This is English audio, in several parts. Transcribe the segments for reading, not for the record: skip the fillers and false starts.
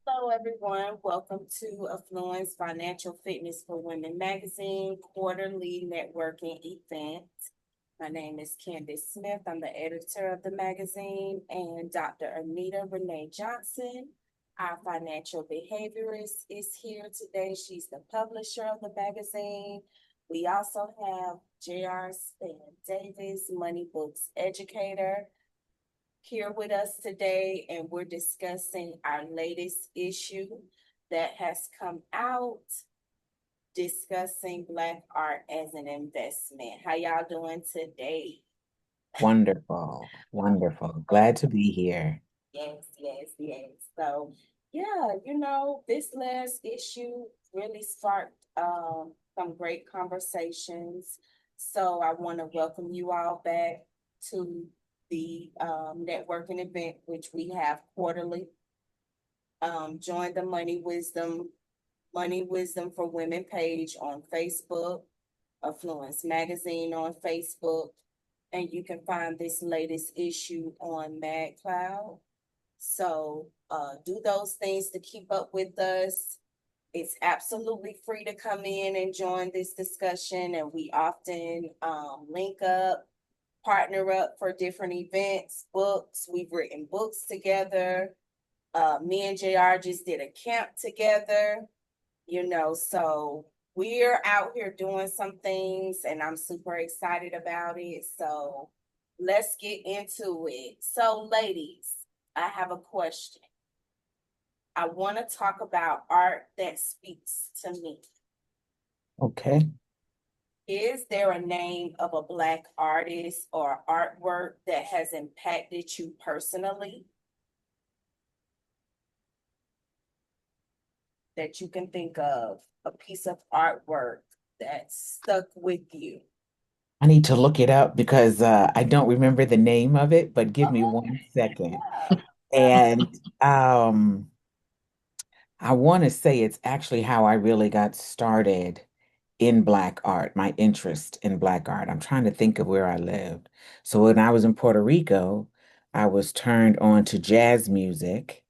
Hello, everyone. Welcome to Affluence Financial Fitness for Women Magazine quarterly networking event. My name is Candace Smith. I'm the editor of the magazine, and Dr. Anita Renee Johnson, our financial behaviorist, is here today. She's the publisher of the magazine. We also have J.R. Span Davis, Money Books educator, here with us today, and we're discussing our latest issue that has come out, discussing Black art as an investment. How y'all doing today? Wonderful, wonderful. Glad to be here. Yes, yes, yes. So, yeah, this last issue really sparked some great conversations. So, I want to welcome you all back to the networking event, which we have quarterly. Join the Money Wisdom for Women page on Facebook, Affluence Magazine on Facebook, and you can find this latest issue on MagCloud. So do those things to keep up with us. It's absolutely free to come in and join this discussion, and we often link up, partner up for different events, books. We've written books together. Me and JR just did a camp together, so we're out here doing some things, and I'm super excited about it. So let's get into it. So, ladies, I have a question. I want to talk about art that speaks to me. Okay. Is there a name of a Black artist or artwork that has impacted you personally that you can think of? A piece of artwork that stuck with you? I need to look it up because I don't remember the name of it, but give me Oh, one okay. second. Yeah. And I want to say it's actually how I really got started in Black art, my interest in Black art. I'm trying to think of where I lived. So when I was in Puerto Rico, I was turned on to jazz music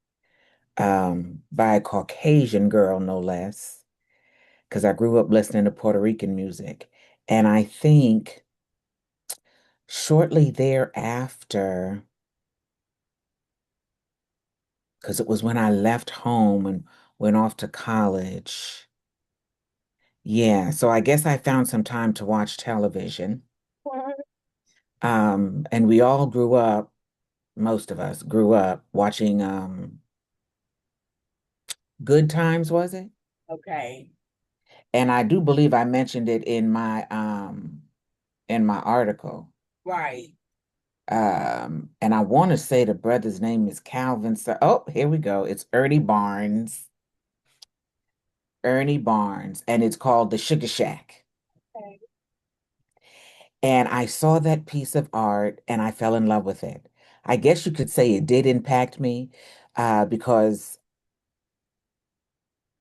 by a Caucasian girl, no less, because I grew up listening to Puerto Rican music. And I think shortly thereafter, because it was when I left home and went off to college. Yeah, so I guess I found some time to watch television. And we all grew up, most of us grew up watching Good Times, was it? Okay. And I do believe I mentioned it in my article. Right. And I want to say the brother's name is Calvin. So, oh, here we go. It's Ernie Barnes. Ernie Barnes, and it's called The Sugar Shack. Okay. And I saw that piece of art and I fell in love with it. I guess you could say it did impact me because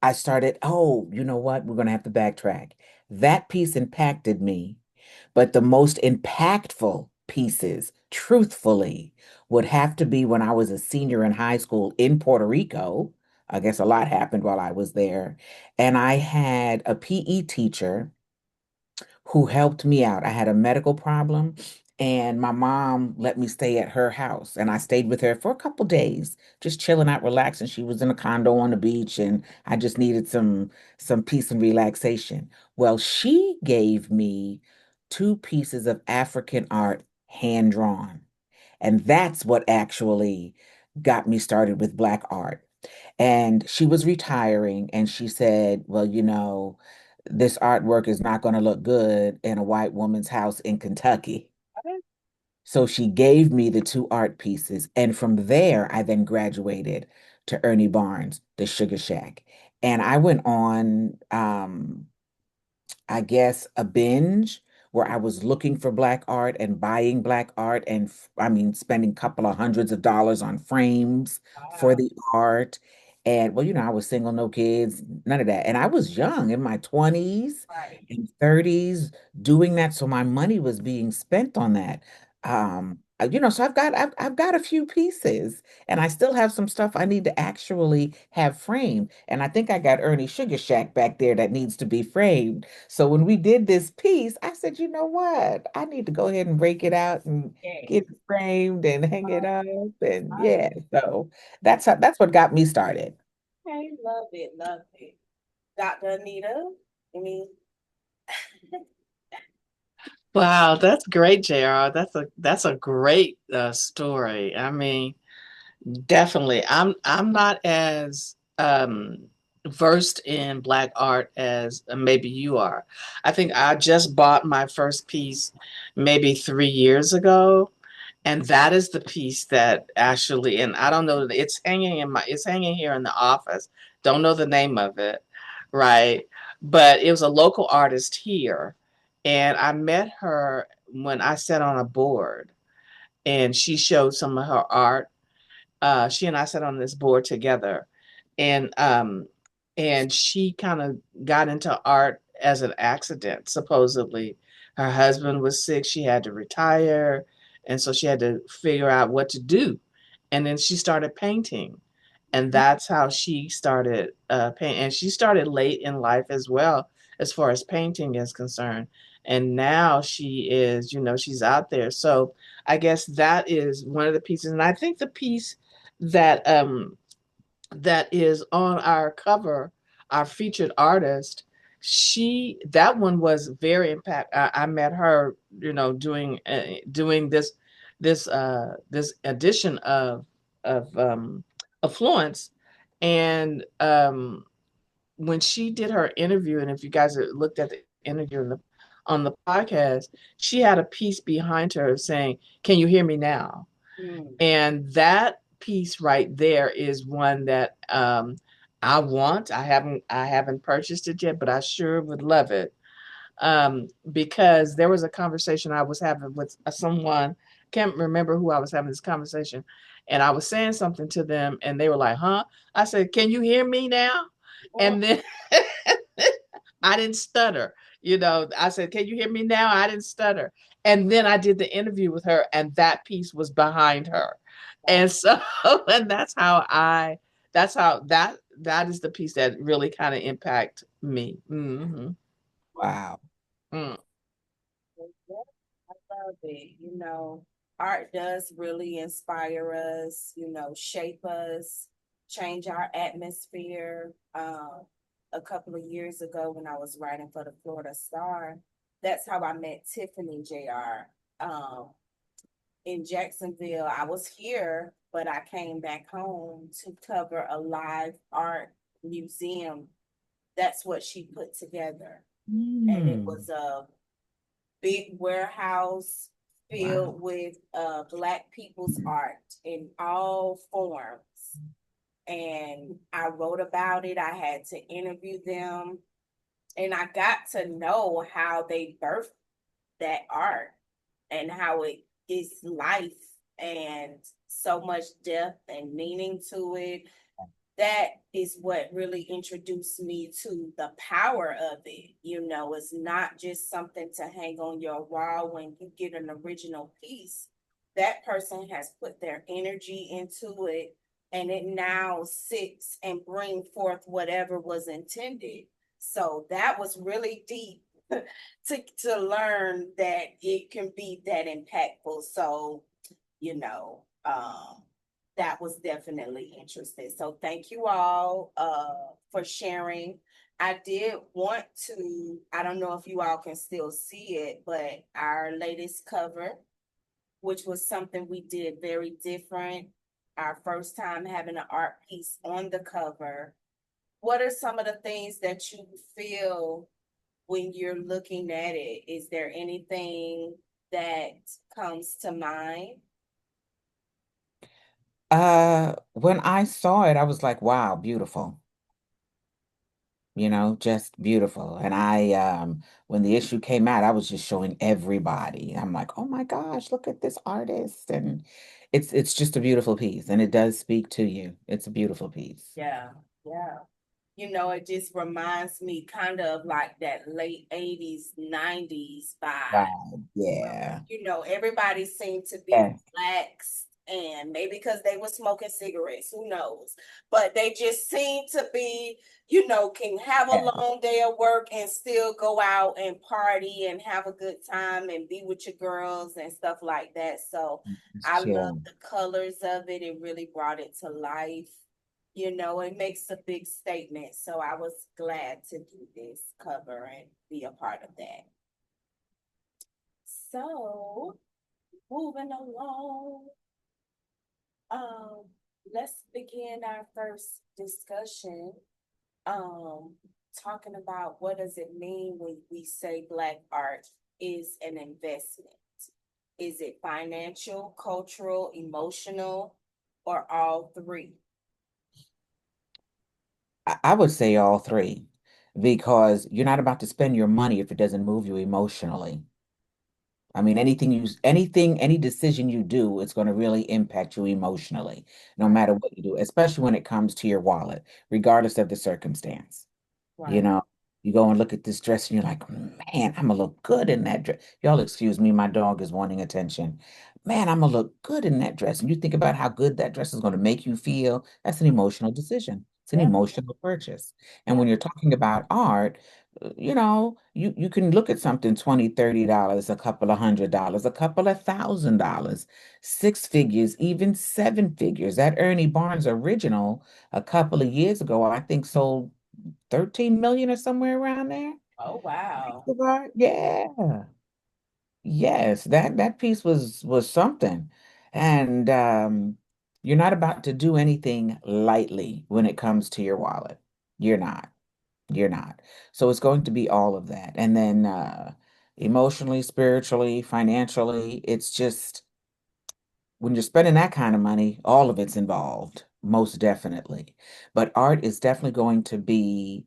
I started, oh, you know what? We're going to have to backtrack. That piece impacted me, but the most impactful pieces, truthfully, would have to be when I was a senior in high school in Puerto Rico. I guess a lot happened while I was there. And I had a PE teacher who helped me out. I had a medical problem, and my mom let me stay at her house, and I stayed with her for a couple days, just chilling out, relaxing. She was in a condo on the beach, and I just needed some peace and relaxation. Well, she gave me two pieces of African art hand drawn, and that's what actually got me started with Black art. And she was retiring, and she said, well, this artwork is not going to look good in a white woman's house in Kentucky. So she gave me the two art pieces. And from there, I then graduated to Ernie Barnes, the Sugar Shack. And I went on, I guess, a binge where I was looking for Black art and buying Black art and I mean spending a couple of hundreds of dollars on frames for Wow. the art. And well, I was single, no kids, none of that. And I was young in my 20s Right. and 30s doing that. So my money was being spent on that. so I've got a few pieces, and I still have some stuff I need to actually have framed. And I think I got Ernie Sugar Shack back there that needs to be framed. So when we did this piece, I said, you know what? I need to go ahead and break it out and Yes. get it framed and hang it up. And Right. yeah, so that's what got me started. Okay, love it, love it. Dr. Anita, any Wow, that's great, JR. That's a great story. I mean, definitely. I'm not as versed in Black art as maybe you are. I think I just bought my first piece maybe 3 years ago, and that is the piece that actually, and I don't know, it's hanging here in the office. Don't know the name of it, right? But it was a local artist here, and I met her when I sat on a board, and she showed some of her art. She and I sat on this board together, and she kind of got into art as an accident. Supposedly, her husband was sick; she had to retire, and so she had to figure out what to do. And then she started painting, and that's how she started paint. And she started late in life as well, as far as painting is concerned. And now she is, she's out there. So I guess that is one of the pieces. And I think the piece that that is on our cover, our featured artist, that one was very impact. I met her, doing this edition of Affluence, and when she did her interview, and if you guys have looked at the interview on the podcast, she had a piece behind her saying, "Can you hear me now?" mm, And that piece right there is one that I want. I haven't purchased it yet, but I sure would love it. Because there was a conversation I was having with someone, can't remember who I was having this conversation, and I was saying something to them, and they were like, "Huh?" I said, "Can you hear me now?" mm, And then I didn't stutter. I said, "Can you hear me now?" I didn't stutter. And then I did the interview with her, and that piece was behind her. wow, And so, and that's how that is the piece that really kind of impact me. Wow. Mm. yeah, I love it. Art does really inspire us, shape us, change our atmosphere. A couple of years ago when I was writing for the Florida Star, that's how I met Tiffany JR. In Jacksonville. I was here, but I came back home to cover a live art museum. That's what she put together. And it Mm. was a big warehouse Wow. filled with Black people's art in all forms. And I wrote about it. I had to interview them. And I got to know how they birthed that art and how it is life and so much depth and meaning to it. That is what really introduced me to the power of it. It's not just something to hang on your wall when you get an original piece. That person has put their energy into it and it now sits and bring forth whatever was intended. So that was really deep to learn that it can be that impactful. So, you know, um, that was definitely interesting. So thank you all for sharing. I did want to, I don't know if you all can still see it, but our latest cover, which was something we did very different, our first time having an art piece on the cover. What are some of the things that you feel when you're looking at it? Is there anything that comes to mind? When I saw it, I was like, wow, beautiful. Just beautiful. And when the issue came out, I was just showing everybody. I'm like, oh my gosh, look at this artist. And it's just a beautiful piece. And it does speak to you. It's a beautiful piece. Yeah, yeah. It just reminds me kind of like that late 80s, 90s vibe. Wow. Yeah. Everybody seemed to be Yes. relaxed, and maybe because they were smoking cigarettes, who knows? But they just seem to be, can have a Yes. long day of work and still go out and party and have a good time and be with your girls and stuff like that. So It's I love chill. the colors of it. It really brought it to life. It makes a big statement. So I was glad to do this cover and be a part of that. So moving along, um, let's begin our first discussion. Um, Talking about what does it mean when we say Black art is an investment? Is it financial, cultural, emotional, or all three? I would say all three because you're not about to spend your money if it doesn't move you emotionally. I mean, any decision you do, it's going to really impact you emotionally, no Right, matter what you do, especially when it comes to your wallet, regardless of the circumstance. You right. know, you go and look at this dress and you're like, man, I'm gonna look good in that dress. Y'all excuse me, my dog is wanting attention. Man, I'm gonna look good in that dress. And you think about how good that dress is gonna make you feel. That's an emotional decision. It's an Yep, emotional purchase. And when yep, you're talking about art, you can look at something 20, $30, a couple of $100, a couple of $1,000, six figures, even seven figures. That Ernie Barnes original a couple of years ago, I think sold 13 million or somewhere around there. oh, wow. Yeah. Yes, that piece was something. And you're not about to do anything lightly when it comes to your wallet. You're not. You're not. So it's going to be all of that. And then emotionally, spiritually, financially, it's just when you're spending that kind of money, all of it's involved, most definitely. But art is definitely going to be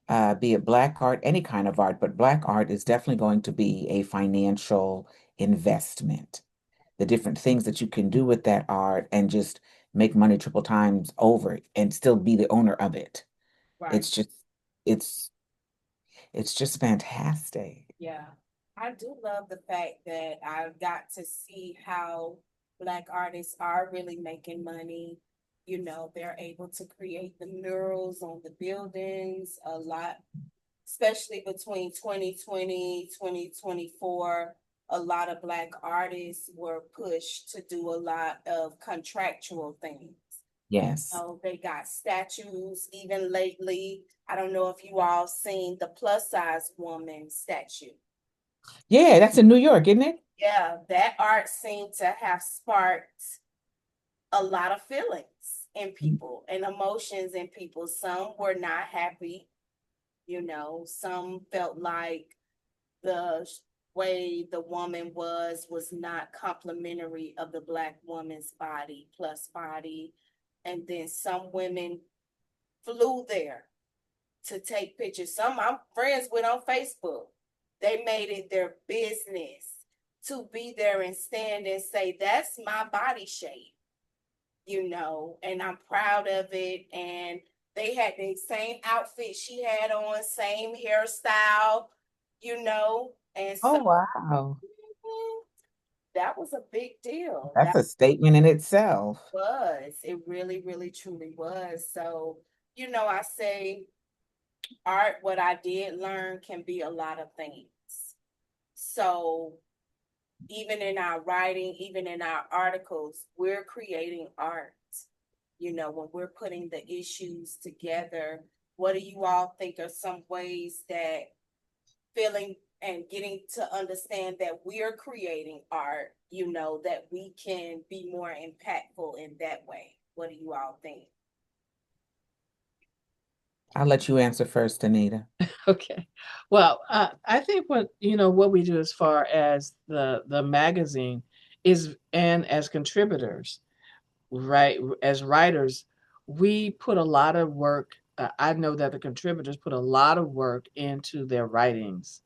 it black art, any kind of art, but black art is definitely going to be a financial investment. The different things that you can do with that art and just make money triple times over and still be the owner of it. Right. It's just, it's, it's just fantastic. Yeah. I do love the fact that I got to see how Black artists are really making money. They're able to create the murals on the buildings a lot, especially between 2020, 2024. A lot of Black artists were pushed to do a lot of contractual things. Yes. They got statues even lately. I don't know if you all seen the plus size woman statue. Yeah, that's in New York, isn't it? Yeah, that art seemed to have sparked a lot of feelings in people and emotions in people. Some were not happy, some felt like the way the woman was not complimentary of the Black woman's body, plus body. And then some women flew there to take pictures. Some I'm friends with on Facebook, they made it their business to be there and stand and say, that's my body shape, and I'm proud of it. And they had the same outfit she had on, same hairstyle, and so Oh, wow. that was a big deal. That's That a statement in itself. was, it really, really, truly was. So, I say art, what I did learn can be a lot of things. So even in our writing, even in our articles, we're creating art. When we're putting the issues together, what do you all think are some ways that feeling and getting to understand that we are creating art, that we can be more impactful in that way? What do you all think? I'll let you answer first, Anita. Okay. Well, I think what we do as far as the magazine is, and as contributors, right, as writers, we put a lot of work. I know that the contributors put a lot of work into their writings,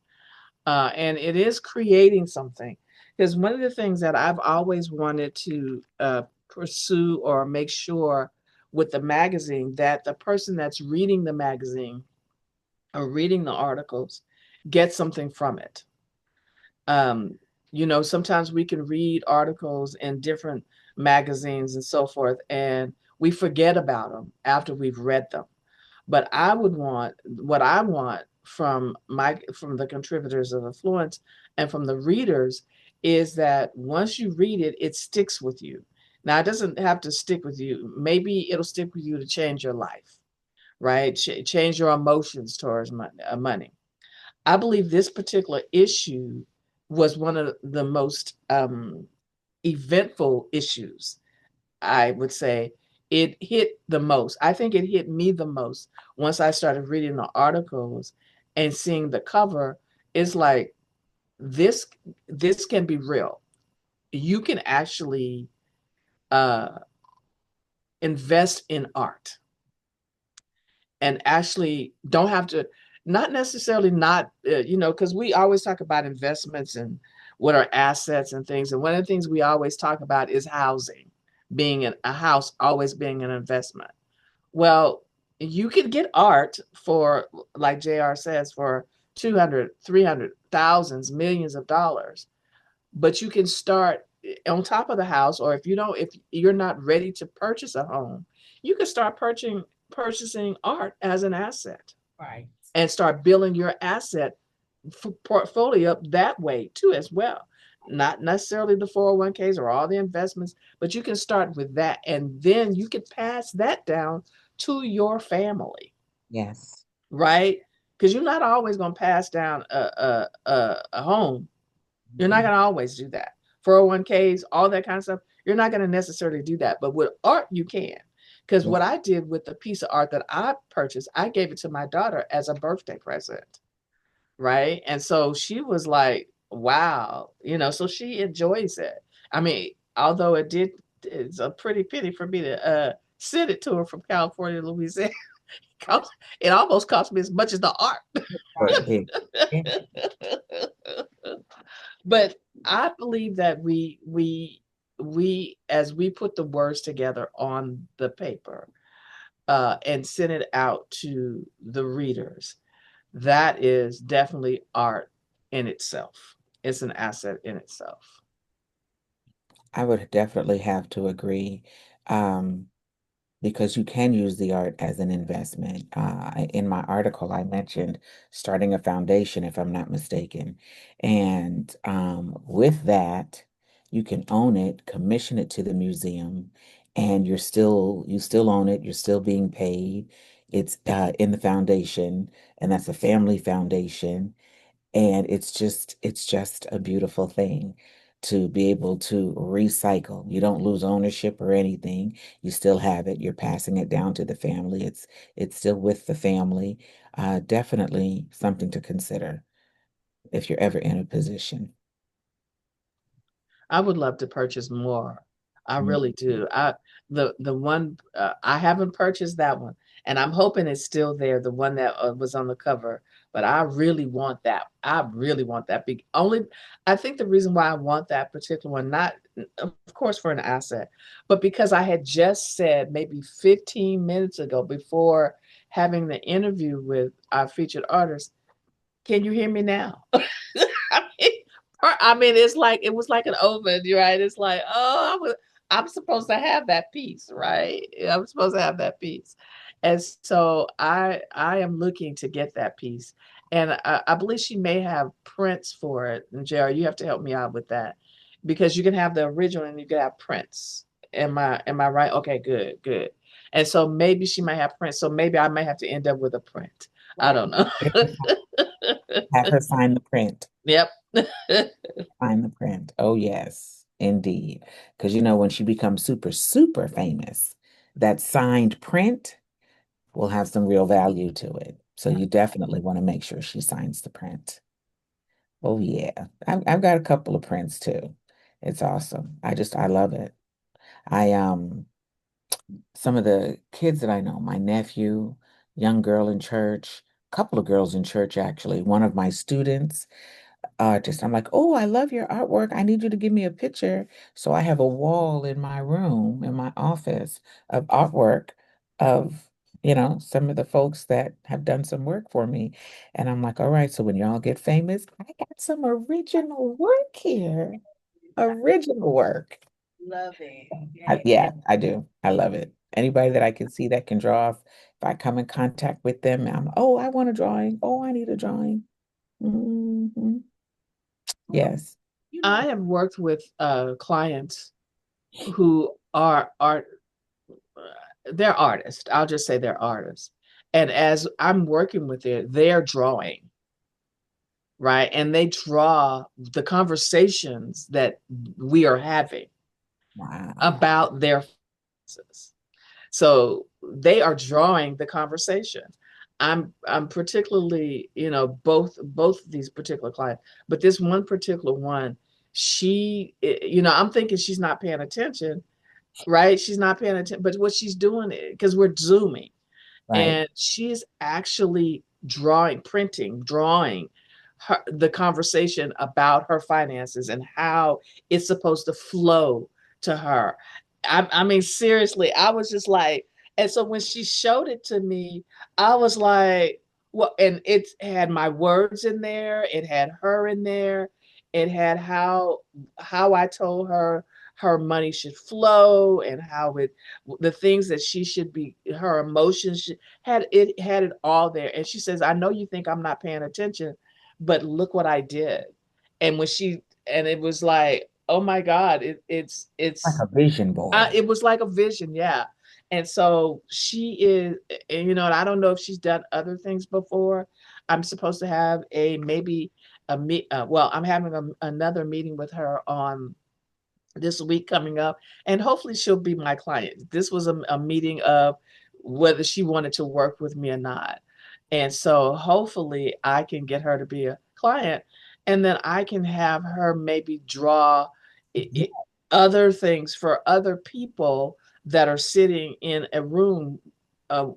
and it is creating something. Because one of the things that I've always wanted to pursue or make sure with the magazine that the person that's reading the magazine or reading the articles gets something from it. Um, sometimes we can read articles in different magazines and so forth, and we forget about them after we've read them. But what I want from the contributors of Affluence and from the readers is that once you read it, it sticks with you. Now, it doesn't have to stick with you. Maybe it'll stick with you to change your life, right? Change your emotions towards money. I believe this particular issue was one of the most eventful issues. I would say it hit the most. I think it hit me the most once I started reading the articles and seeing the cover. It's like this this can be real. You can actually uh, invest in art and actually don't have to, not necessarily not because we always talk about investments and what are assets and things, and one of the things we always talk about is housing, being a house always being an investment. Well, you could get art for, like JR says, for 200, 300, thousands, millions of dollars, but you can start on top of the house, or if you're not ready to purchase a home, you can start purchasing art as an asset. Right. And start building your asset portfolio up that way too as well. Not necessarily the 401ks or all the investments, but you can start with that, and then you can pass that down to your family, Yes. right? Because you're not always going to pass down a home. You're not Mhm. going to always do that. 401ks, all that kind of stuff, you're not going to necessarily do that. But with art, you can. Because Yes. what I did with the piece of art that I purchased, I gave it to my daughter as a birthday present, right? And so she was like, wow, so she enjoys it. I mean, although it's a pretty pity for me to send it to her from California to Louisiana. It almost cost me as much as the art. It did. Yeah. But I believe that we as we put the words together on the paper and send it out to the readers, that is definitely art in itself. It's an asset in itself. I would definitely have to agree. Um, because you can use the art as an investment. In my article, I mentioned starting a foundation, if I'm not mistaken. And with that, you can own it, commission it to the museum, and you still own it, you're still being paid. It's in the foundation, and that's a family foundation. And it's just a beautiful thing to be able to recycle. You don't lose ownership or anything. You still have it. You're passing it down to the family. It's still with the family. Definitely something to consider if you're ever in a position. I would love to purchase more. I Mm. really do. The one I haven't purchased that one, and I'm hoping it's still there. The one that was on the cover, but I really want that. I really want that. Big only, I think the reason why I want that particular one, not of course for an asset, but because I had just said maybe 15 minutes ago before having the interview with our featured artist. Can you hear me now? I mean, it's like it was like an oven, right? It's like, oh, I'm supposed to have that piece, right? I'm supposed to have that piece, and so I am looking to get that piece, and I believe she may have prints for it. And JR, you have to help me out with that because you can have the original and you can have prints. Am I right? Okay, good, good. And so maybe she might have prints. So maybe I may have to end up with a print. I Right. don't know. Have her sign the print. Yep. Sign the print. Oh, yes, indeed. Because when she becomes super, super famous, that signed print will have some real value to it. So you definitely want to make sure she signs the print. Oh yeah. I've got a couple of prints too. It's awesome. I love it. I some of the kids that I know, my nephew, young girl in church, couple of girls in church actually, one of my students, just I'm like, "Oh, I love your artwork. I need you to give me a picture." So I have a wall in my room, in my office of artwork of, some of the folks that have done some work for me. And I'm like, all right, so when y'all get famous, I got some original work here. Original work. Love it. Yeah. Yeah, I do. I love it. Anybody that I can see that can draw, if I come in contact with them, oh, I want a drawing. Oh, I need a drawing. Hmm. Well, Yes. you know, I have worked with clients who are art, they're artists. I'll just say they're artists. And as I'm working with it, they're drawing, right? And they draw the conversations that we are having Wow. about their finances. So they are drawing the conversation. I'm particularly, both of these particular clients, but this one particular one, I'm thinking she's not paying attention, right? She's not paying attention, but what she's doing, because we're zooming, Right. and she's actually drawing the conversation about her finances and how it's supposed to flow to her. I mean, seriously, I was just like, and so when she showed it to me, I was like, well, and it had my words in there, it had her in there, it had how I told her money should flow, and how the things that she should be, her emotions had it all there. And she says, I know you think I'm not paying attention, but look what I did. And and it was like, oh my God, Like a vision board. it was like a vision, yeah. And so she is, and I don't know if she's done other things before. I'm supposed to have maybe well, I'm having another meeting with her on this week coming up, and hopefully she'll be my client. This was a meeting of whether she wanted to work with me or not. And so hopefully I can get her to be a client, and then I can have her maybe draw i- Yeah. i- other things for other people that are sitting in a room,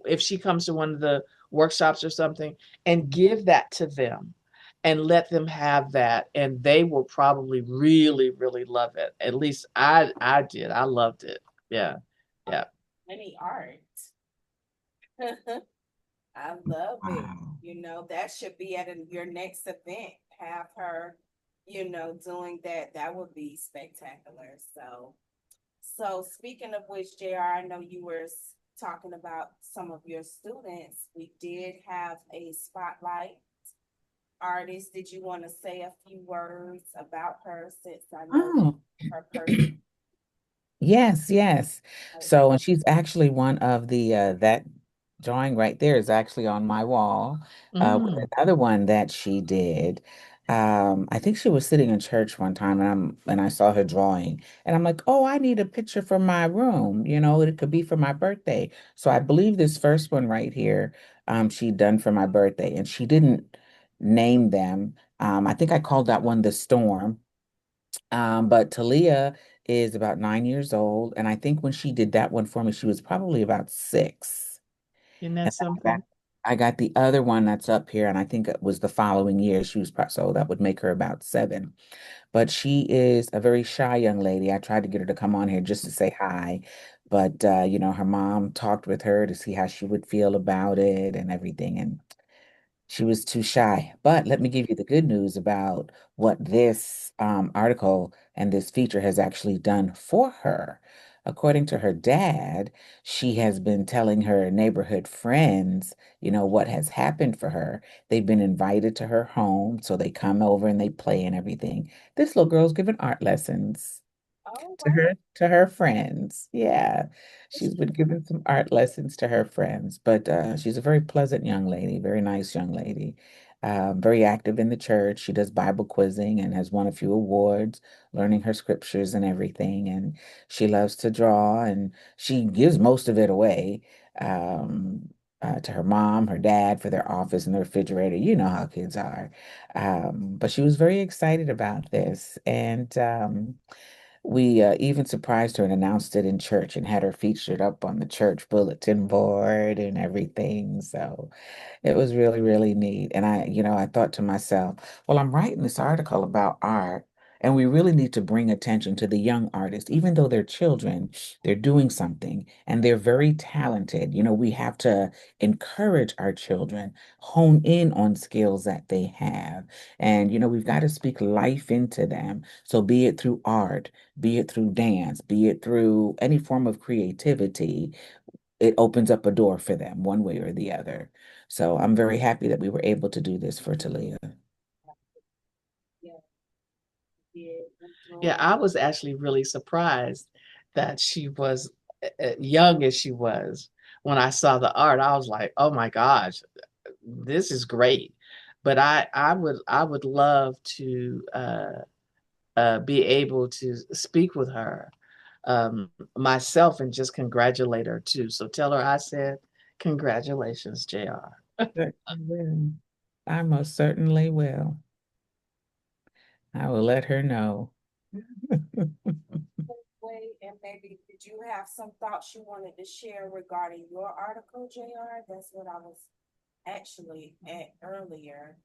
if she comes to one of the workshops or something, and give that to them and let them have that, and they will probably really really love it. At least I did. I loved it. Yeah. Yeah. any art. I love it. Wow. That should be at your next event. Have her, doing that. That would be spectacular. So speaking of which, JR, I know you were talking about some of your students. We did have a spotlight artist. Did you want to say a few words about her since I know Oh. her person? Yes, yes. So, and she's actually one of that drawing right there is actually on my wall. With Mm. another one that she did. I think she was sitting in church one time, and I saw her drawing, and I'm like, oh, I need a picture for my room. It could be for my birthday. So I believe this first one right here, she done for my birthday, and she didn't name them. I think I called that one the Storm. But Talia is about 9 years old, and I think when she did that one for me, she was probably about 6. Isn't that And something? I got the other one that's up here, and I think it was the following year. She was so that would make her about 7. But she is a very shy young lady. I tried to get her to come on here just to say hi, but her mom talked with her to see how she would feel about it and everything, and she was too shy. But let me give you the good news about what this article and this feature has actually done for her. According to her dad, she has been telling her neighborhood friends, what has happened for her. They've been invited to her home, so they come over and they play and everything. This little girl's giving art lessons Oh, to wow. her friends. Yeah. She's been giving some art lessons to her friends, but she's a very pleasant young lady, very nice young lady. Very active in the church. She does Bible quizzing and has won a few awards, learning her scriptures and everything. And she loves to draw, and she gives most of it away to her mom, her dad for their office and the refrigerator. You know how kids are. But she was very excited about this. And we even surprised her and announced it in church and had her featured up on the church bulletin board and everything. So it was really, really neat. And I thought to myself, well, I'm writing this article about art, And we really need to bring attention to the young artists, even though they're children, they're doing something and they're very talented. We have to encourage our children, hone in on skills that they have. And, we've got to speak life into them. So be it through art, be it through dance, be it through any form of creativity, it opens up a door for them one way or the other. So I'm very happy that we were able to do this for Talia. Yeah, yeah, Yeah, I was actually really surprised that she was young as she was. When I saw the art, I was like, "Oh my gosh, this is great." But I would love to be able to speak with her myself and just congratulate her too. So tell her I said congratulations, JR. Certainly will. I most certainly will. I will let her know. way, and maybe did you have some thoughts you wanted to share regarding your article, JR? That's what I was actually at earlier.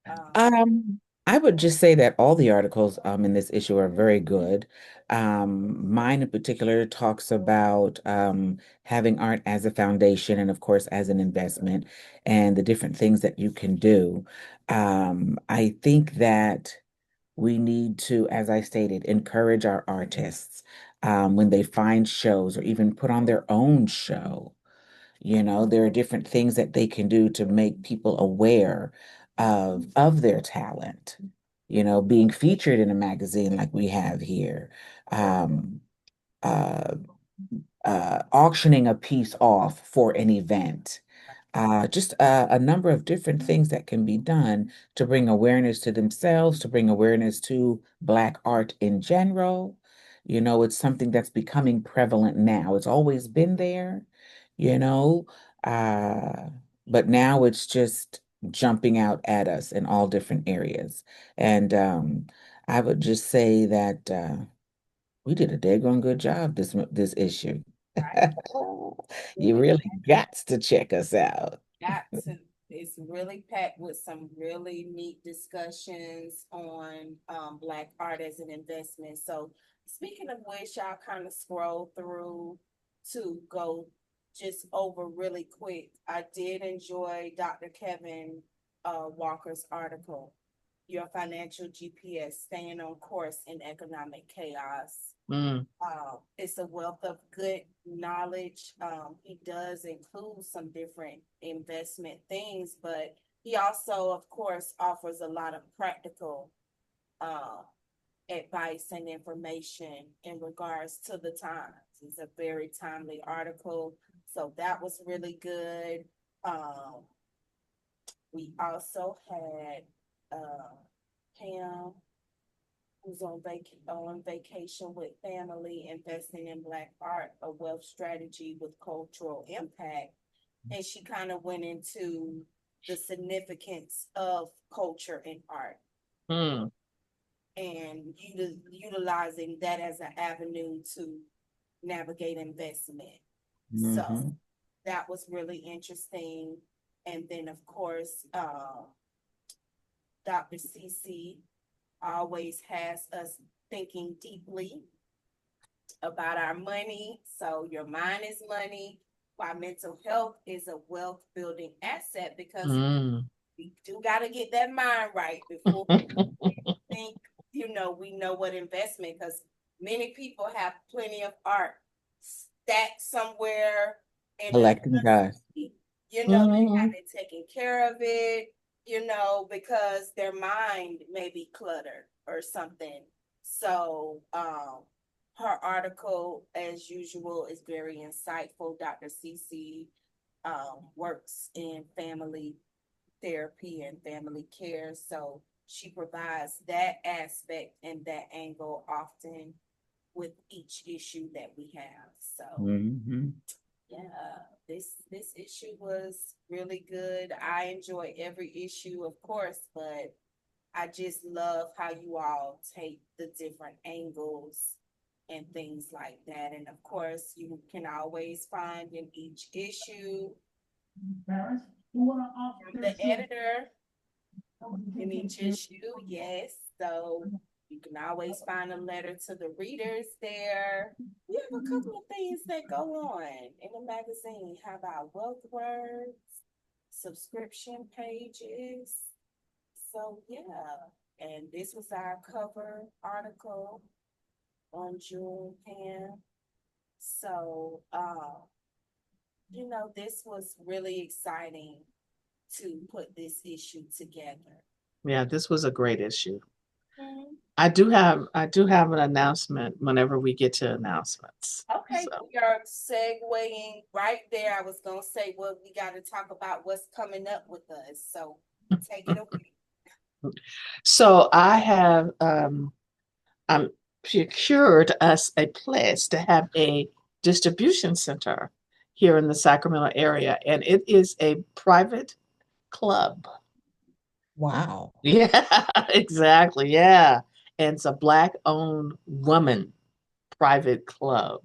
Um, Um, I would just say that all the articles in this issue are very good. Mine in particular talks about having art as a foundation and of course as an investment and the different things that you can do. I think that we need to, as I stated, encourage our artists when they find shows or even put on their own show. There are different things that they can do to make people aware of their talent. Being featured in a magazine like we have here, um, uh, auctioning a piece off for an event. Just a number of different things that can be done to bring awareness to themselves, to bring awareness to Black art in general. It's something that's becoming prevalent now. It's always been there, you know, uh, but now it's just jumping out at us in all different areas. And I would just say that we did a daggone good job this issue. right. You Really really got to check us out. got to, it's really packed with some really neat discussions on Black art as an investment. So speaking of which, I'll kind of scroll through to go just over really quick. I did enjoy Dr. Kevin Walker's article, Your Financial GPS, Staying on Course in Economic Chaos. Mm, It's a wealth of good knowledge. He does include some different investment things, but he also, of course, offers a lot of practical uh, advice and information in regards to the times. It's a very timely article, so that was really good. Um, we also had Pam who's on vacation with family, investing in Black art, a wealth strategy with cultural impact. And she kind of went into the significance of culture and art mm, and utilizing that as an avenue to navigate investment. So Hmm. that was really interesting. And then, of course, Dr. CC always has us thinking deeply about our money. So your mind is money, while mental health is a wealth building asset because mm. we do got to get that mind right before we think, we know what investment because many people have plenty of art stacked somewhere in a Collecting dust. they Mhm. haven't taken care of it, because their mind may be cluttered or something. So, her article, as usual, is very insightful. Dr. CC works in family therapy and family care, so she provides that aspect and that angle often with each issue that we have. So, Hmm. yeah, this issue was really good. I enjoy every issue, of course, but I just love how you all take the different angles and things like that. And of course, you can always find in each issue from the editor in each issue. Yes, so You can always find a letter to the readers there. We have a couple of things that go on in the magazine. How about wealth words, subscription pages? So yeah, and this was our cover article on June 10th. So this was really exciting to put this issue together. Yeah, this was a great issue. Mhm. I do have an announcement whenever we get to announcements. Okay, So we are segueing right there. I was gonna say, well, we got to talk about what's coming up with us. So take it away. so I have I'm procured us a place to have a distribution center here in the Sacramento area, and it is a private club. Wow. Yeah, exactly. Yeah. And it's a Black-owned woman private club.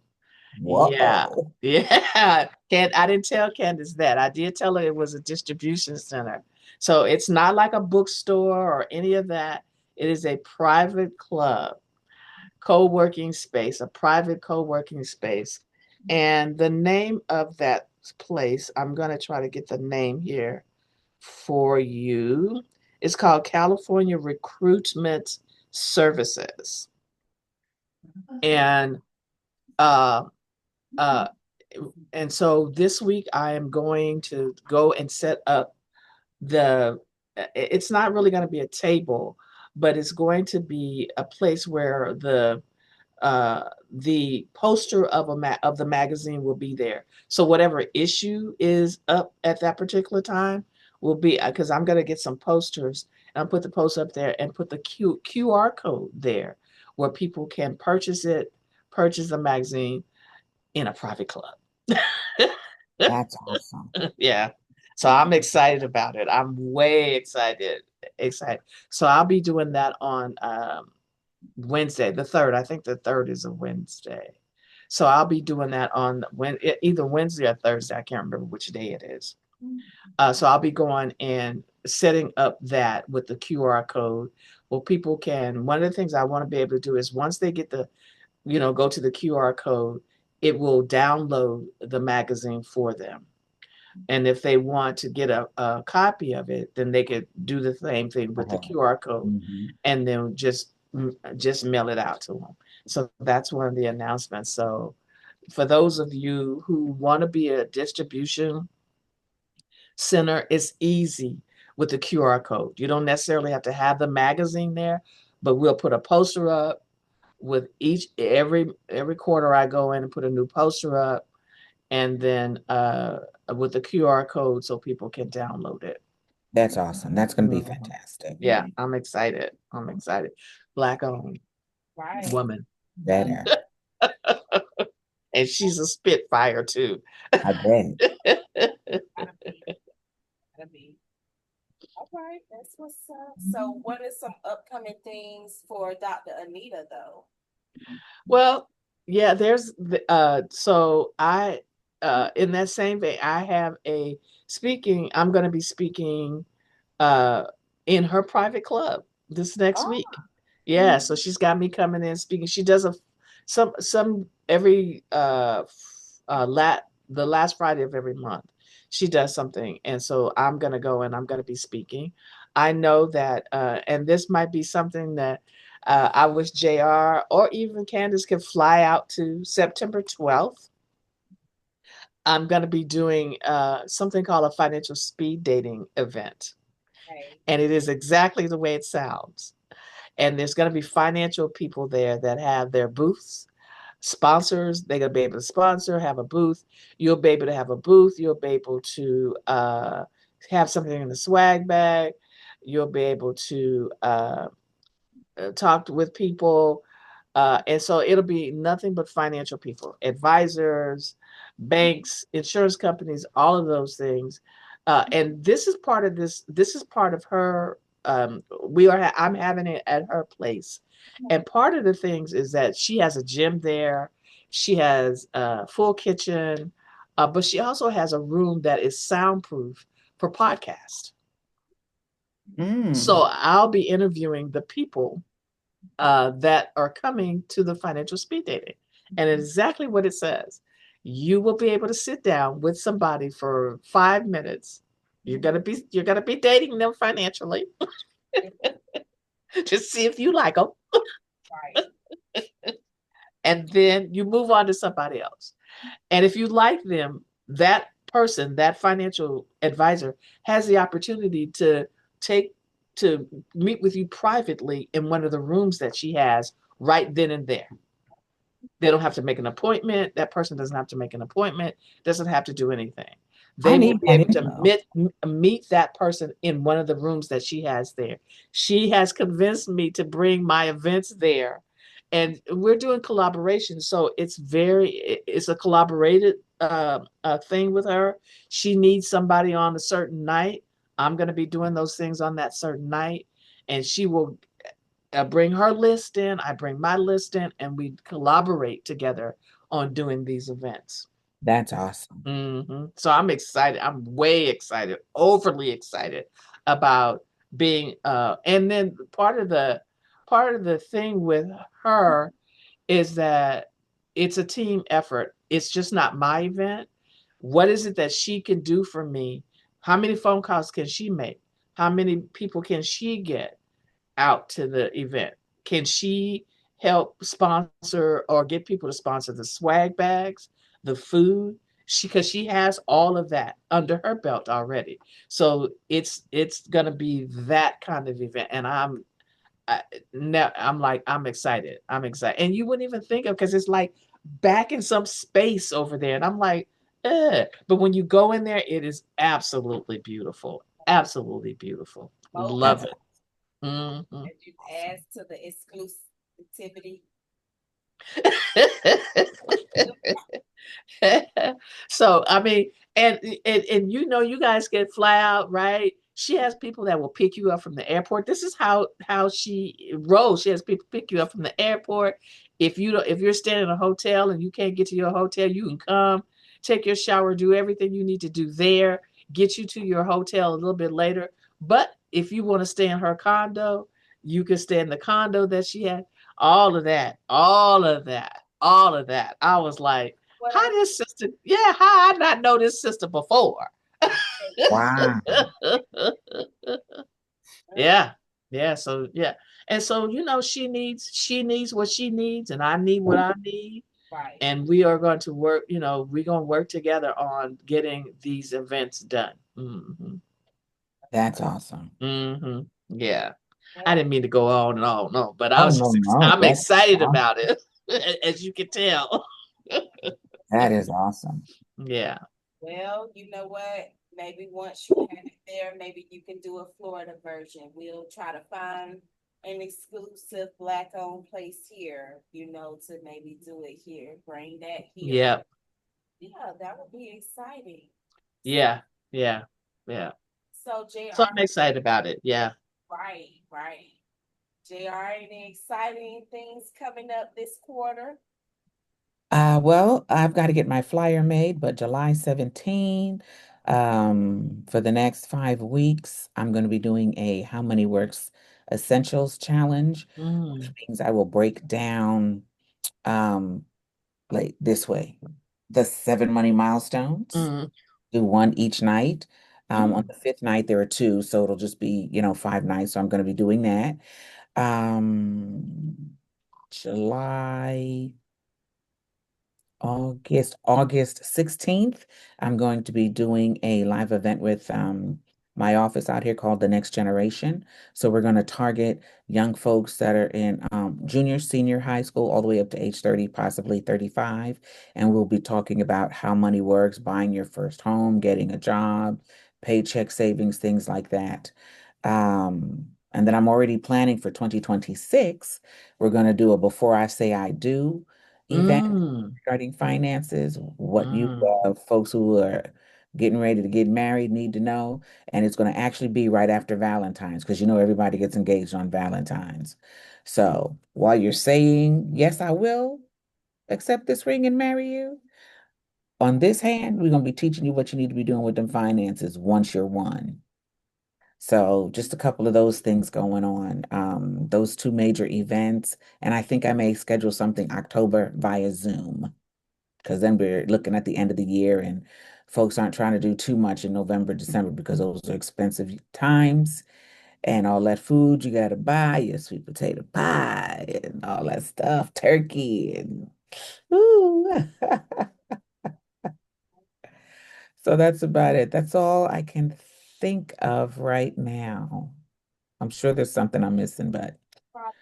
Yeah. Whoa. Yeah. I didn't tell Candace that. I did tell her it was a distribution center. So it's not like a bookstore or any of that. It is a private club, co-working space, a private co-working space. And the name of that place, I'm going to try to get the name here for you. It's called California Recruitment Services. And uh, uh, and so this week I am going to go and set up the. It's not really going to be a table, but it's going to be a place where the poster of of the magazine will be there. So whatever issue is up at that particular time will be because I'm going to get some posters and I'll put the post up there and put the QR code there where people can purchase the magazine in a private club. That's awesome. Yeah. So I'm excited about it. I'm way excited. So I'll be doing that on Wednesday, the third. I think the third is a Wednesday. So I'll be doing that on either Wednesday or Thursday. I can't remember which day it is. So I'll be going and setting up that with the QR code. Well, people can. One of the things I want to be able to do is once they get go to the QR code, it will download the magazine for them. And if they want to get a copy of it, then they could do the same thing with the QR code Mm-hmm. and then just mail it out to them. So that's one of the announcements. So for those of you who want to be a distribution center, it's easy with the QR code. You don't necessarily have to have the magazine there, but we'll put a poster up with every quarter I go in and put a new poster up and then with the QR code so people can download it. That's awesome. That's going to be Mhm. fantastic. Yeah, I'm excited. I'm excited. Black-owned Right. woman. Better. And she's a spitfire too. I bet. Gotta be. Gotta be. All right, that's what's up. So, what are some upcoming things for Dr. Anita, though? Well, yeah, so I in that same vein, I have I'm gonna be speaking uh in her private club this next Oh, week. Yeah, so she's got me coming in speaking. She does some every the last Friday of every month. She does something, and so I'm gonna go and I'm gonna be speaking. I know that, and this might be something that I wish JR or even Candace could fly out to September 12th. I'm going to be doing something called a financial speed dating event. okay. And it is exactly the way it sounds. And there's going to be financial people there that have their booths, sponsors. They're going to be able to sponsor, have a booth. You'll be able to have a booth. You'll be able to have something in the swag bag. You'll be able to talked with people. And so it'll be nothing but financial people, advisors, banks, insurance companies, all of those things. And this is part of this is part of her. I'm having it at her place. And part of the things is that she has a gym there. She has a full kitchen, but she also has a room that is soundproof for podcast. Mm. So I'll be interviewing the people that are coming to the financial speed dating. And exactly what it says. You will be able to sit down with somebody for 5 minutes. You're gonna be dating them financially to see if you like them, Right. and then you move on to somebody else. And if you like them, that person, that financial advisor, has the opportunity take to meet with you privately in one of the rooms that she has right then and there. They don't have to make an appointment. That person doesn't have to make an appointment, doesn't have to do anything. I They will need be that able to info. meet that person in one of the rooms that she has there. She has convinced me to bring my events there. And we're doing collaboration. So it's a collaborated thing with her. She needs somebody on a certain night. I'm going to be doing those things on that certain night. And she will bring her list in, I bring my list in, and we collaborate together on doing these events. That's awesome. So I'm excited. I'm way excited, overly excited about being. And then part of the thing with her is that it's a team effort. It's just not my event. What is it that she can do for me? How many phone calls can she make? How many people can she get out to the event? Can she help sponsor or get people to sponsor the swag bags, the food? Because she has all of that under her belt already. So it's gonna be that kind of event, and now I'm like I'm excited. I'm excited, and you wouldn't even think of because it's like back in some space over there, and I'm like, but when you go in there, it is absolutely beautiful, absolutely beautiful. Most Love That's it. Mhm. as you add to the exclusivity. So I mean, and you guys can fly out, right? She has people that will pick you up from the airport. This is how she rolls. She has people pick you up from the airport. If you're staying in a hotel and you can't get to your hotel, you can come, take your shower, do everything you need to do there, get you to your hotel a little bit later. But if you want to stay in her condo, you can stay in the condo that she had. All of that, all of that, all of that. I was like, What how I this sister, yeah, how I not know this sister before? wow. Yeah, yeah, so yeah. And so, she needs what she needs, and I need what I need. right. And we are going to work, we're going to work together on getting these events done. That's awesome. Yeah. I Yeah. didn't mean to go on and on, no, but Oh, no, no. I'm excited about it, as you can tell. That is awesome. Yeah. Well, you know what? Maybe once you have it there, maybe you can do a Florida version. We'll try to find an exclusive Black-owned place here, to maybe do it here, bring that here. Yeah. Yeah, that would be exciting. Yeah. Yeah. Yeah. So, So JR, I'm excited about it. Yeah. right, right. JR, any exciting things coming up this quarter? Well, I've got to get my flyer made, but July 17, for the next 5 weeks, I'm going to be doing a How Money Works Essentials Challenge, which Mm, means I will break down um like this way. The 7 money milestones, mm, do one each night. On mm, the fifth night, there are two, so it'll just be, 5 nights. So I'm going to be doing that. July. August 16th, I'm going to be doing a live event with my office out here called The Next Generation. So we're going to target young folks that are in junior, senior high school, all the way up to age 30, possibly 35. And we'll be talking about how money works, buying your first home, getting a job, paycheck savings, things like that. And then I'm already planning for 2026. We're going to do a Before I Say I Do event mm, regarding finances, what you mm. folks who are getting ready to get married need to know. And it's going to actually be right after Valentine's because everybody gets engaged on Valentine's. So while you're saying, yes, I will accept this ring and marry you, on this hand, we're going to be teaching you what you need to be doing with them finances once you're one. So just a couple of those things going on. Those two major events. And I think I may schedule something October via Zoom because then we're looking at the end of the year and folks aren't trying to do too much in November, December because those are expensive times and all that food you got to buy, your sweet potato pie and all that stuff, turkey and ooh. So that's about it. That's all I can think of right now. I'm sure there's something I'm missing, but Probably,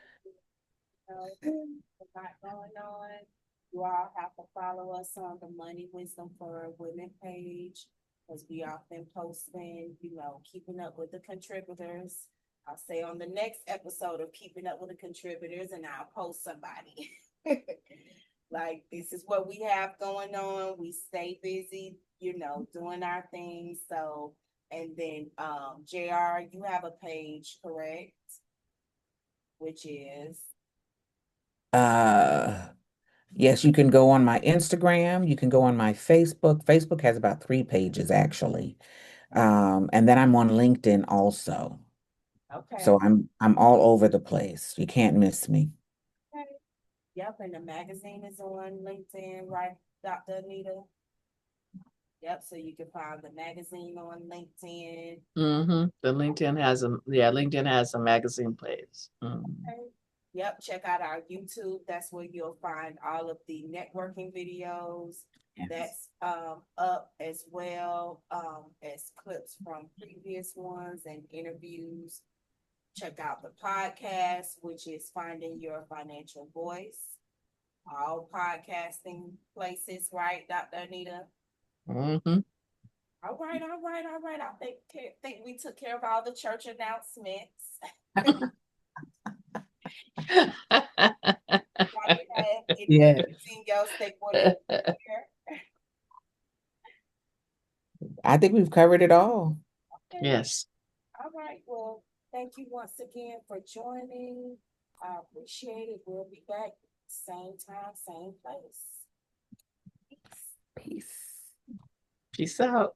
a lot going on. You all have to follow us on the Money Wisdom for Women page because we often posting, keeping up with the contributors. I'll say on the next episode of Keeping Up with the Contributors, and I'll post somebody. Like, this is what we have going on. We stay busy, doing our things. So, and then JR, you have a page, correct? Which is uh yes, you can go on my Instagram, you can go on my Facebook. Facebook has about 3 pages actually. And then I'm on LinkedIn also. okay. So I'm all over the place. You can't miss me. Okay. Yep, and the magazine is on LinkedIn, right, Dr. Anita? Yep, so you can find the magazine on LinkedIn. The LinkedIn has a magazine page. Okay. Yep, check out our YouTube. That's where you'll find all of the networking videos. Yes. That's up as well as clips from previous ones and interviews. Check out the podcast, which is Finding Your Financial Voice. All podcasting places, right, Dr. Anita? Mm-hmm. All right, all right, all right. I think we took care of all the church announcements. Anybody have Yeah, anything else they wanted to share? I think we've covered it all. Okay, Yes. all right. Well, thank you once again for joining. I appreciate it. We'll be back same time, same place. Peace. Peace. Peace out.